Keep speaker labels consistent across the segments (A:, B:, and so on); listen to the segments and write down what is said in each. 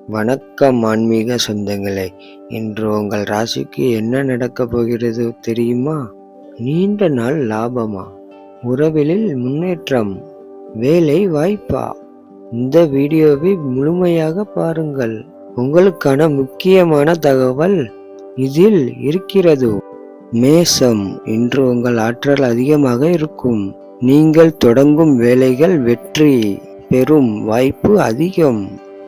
A: வணக்கம் ஆன்மீக சொந்தங்களே. இன்று உங்கள் ராசிக்கு என்ன நடக்கப் போகிறது தெரியுமா? நீண்ட நாள் லாபமா, உறவிலில் முன்னேற்றம், வேலை வாய்ப்பா? இந்த வீடியோவை முழுமையாக பாருங்கள். உங்களுக்கான முக்கியமான தகவல் இதில் இருக்கிறது. மேஷம், இன்று உங்கள் ஆற்றல் அதிகமாக இருக்கும். நீங்கள் தொடங்கும் வேலைகள் வெற்றி பெறும் வாய்ப்பு அதிகம்.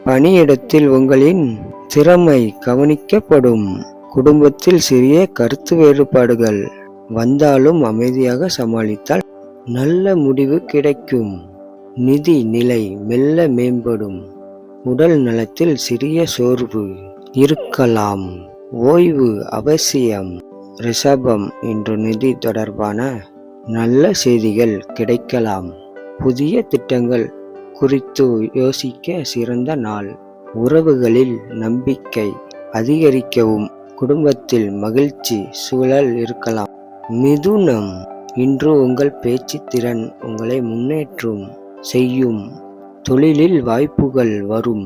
A: பணியிடத்தில் உங்களின் திறமை கவனிக்கப்படும். குடும்பத்தில் சிறிய கருத்து வேறுபாடுகள் வந்தாலும் அமைதியாக சமாளித்தால் நல்ல முடிவு கிடைக்கும். நிதி நிலை மெல்ல மேம்படும். உடல் நலத்தில் சிறிய சோர்வு இருக்கலாம். ஓய்வு அவசியம். ரிஷபம், இன்று நிதி தொடர்பான நல்ல செய்திகள் கிடைக்கலாம். புதிய திட்டங்கள் குறித்து யோசிக்க சிறந்த நாள். உறவுகளில் நம்பிக்கை அதிகரிக்கவும் குடும்பத்தில் மகிழ்ச்சி சூழல் இருக்கலாம். மிதுனம், இன்று உங்கள் பேச்சு திறன் உங்களை முன்னேற்றும் செய்யும். தொழிலில் வாய்ப்புகள் வரும்.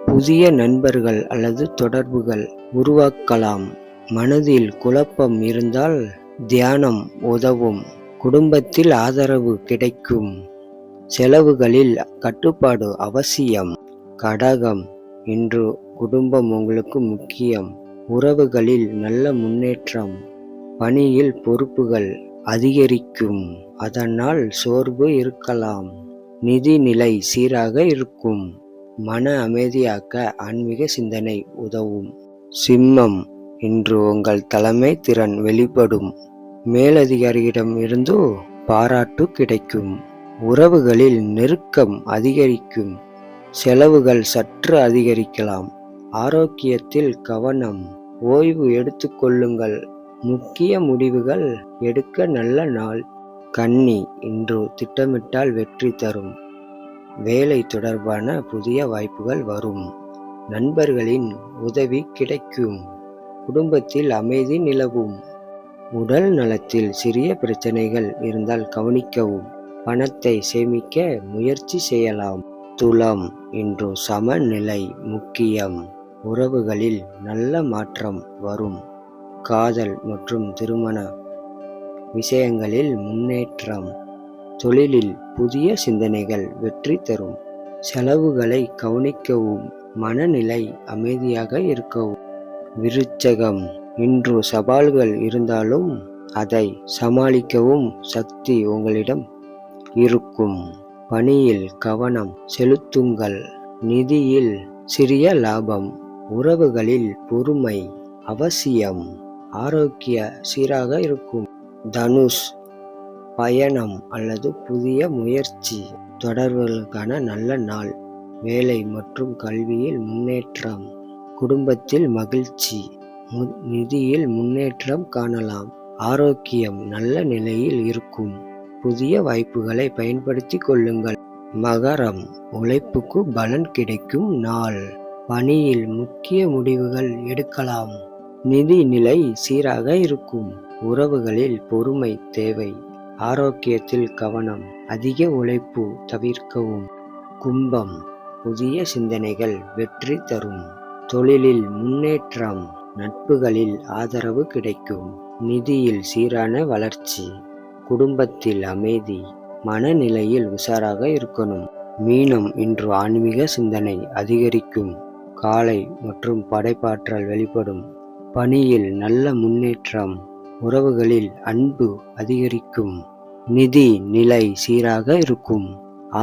A: புதிய நண்பர்கள் அல்லது தொடர்புகள் உருவாக்கலாம். மனதில் குழப்பம் இருந்தால் தியானம் உதவும். குடும்பத்தில் ஆதரவு கிடைக்கும். செலவுகளில் கட்டுப்பாடு அவசியம். கடகம், இன்று குடும்பம் உங்களுக்கு முக்கியம். உறவுகளில் நல்ல முன்னேற்றம். பணியில் பொறுப்புகள் அதிகரிக்கும், அதனால் சோர்வு இருக்கலாம். நிதி நிலை சீராக இருக்கும். மன அமைதியாக்க ஆன்மீக சிந்தனை உதவும். சிம்மம், இன்று உங்கள் தலைமை திறன் வெளிப்படும். மேலதிகாரியிடம் இருந்து பாராட்டு கிடைக்கும். உறவுகளில் நெருக்கம் அதிகரிக்கும். செலவுகள் சற்று அதிகரிக்கலாம். ஆரோக்கியத்தில் கவனம். ஓய்வு எடுத்துக்கொள்ளுங்கள். முக்கிய முடிவுகள் எடுக்க நல்ல நாள். கன்னி, இன்று திட்டமிட்டால் வெற்றி தரும். வேலை தொடர்பான புதிய வாய்ப்புகள் வரும். நண்பர்களின் உதவி கிடைக்கும். குடும்பத்தில் அமைதி நிலவும். உடல் நலத்தில் சிறிய பிரச்சனைகள் இருந்தால் கவனிக்கவும். பணத்தை சேமிக்க முயற்சி செய்யலாம். துலாம், இன்று சமநிலை முக்கியம். உறவுகளில் நல்ல மாற்றம் வரும். காதல் மற்றும் திருமண விஷயங்களில் முன்னேற்றம். தொழிலில் புதிய சிந்தனைகள் வெற்றி தரும். செலவுகளை கவனிக்கவும். மனநிலை அமைதியாக இருக்கவும். விருச்சகம், இன்று சவால்கள் இருந்தாலும் அதை சமாளிக்கவும் சக்தி உங்களிடம் இருக்கும். பணியில் கவனம் செலுத்துங்கள். நிதியில் சிறிய லாபம். உறவுகளில் பொறுமை அவசியம். ஆரோக்கிய சீராக இருக்கும். தனுஷ், பயணம் அல்லது புதிய முயற்சி தொடர்புகளுக்கான நல்ல நாள். வேலை மற்றும் கல்வியில் முன்னேற்றம். குடும்பத்தில் மகிழ்ச்சி. நிதியில் முன்னேற்றம் காணலாம். ஆரோக்கியம் நல்ல நிலையில் இருக்கும். புதிய வாய்ப்புகளை பயன்படுத்தி கொள்ளுங்கள். மகரம், உழைப்புக்கு பலன் கிடைக்கும் நாள். பணியில் முக்கிய முடிவுகள் எடுக்கலாம். நிதி நிலை சீராக இருக்கும். உறவுகளில் பொறுமை தேவை. ஆரோக்கியத்தில் கவனம். அதிக உழைப்பு தவிர்க்கவும். கும்பம், புதிய சிந்தனைகள் வெற்றி தரும். தொழிலில் முன்னேற்றம். நட்புகளில் ஆதரவு கிடைக்கும். நிதியில் சீரான வளர்ச்சி. குடும்பத்தில் அமைதி. மனநிலையில் உஷாராக இருக்கணும். மீனம், இன்று ஆன்மீக சிந்தனை அதிகரிக்கும். காலை மற்றும் படைப்பாற்றல் வெளிப்படும். பணியில் நல்ல முன்னேற்றம். உறவுகளில் அன்பு அதிகரிக்கும். நிதி நிலை சீராக இருக்கும்.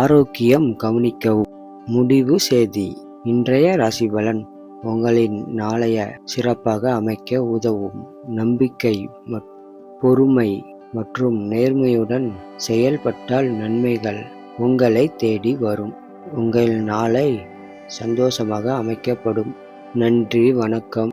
A: ஆரோக்கியம் கவனிக்கவும். முடிவு செய்தி. இன்றைய ராசி பலன் உங்களின் நாளைய சிறப்பாக அமைக்க உதவும். நம்பிக்கை, பொறுமை மற்றும் நேர்மையுடன் செயல்பட்டால் நன்மைகள் உங்களை தேடி வரும். உங்கள் நாளை சந்தோஷமாக அமைக்கப்படும். நன்றி, வணக்கம்.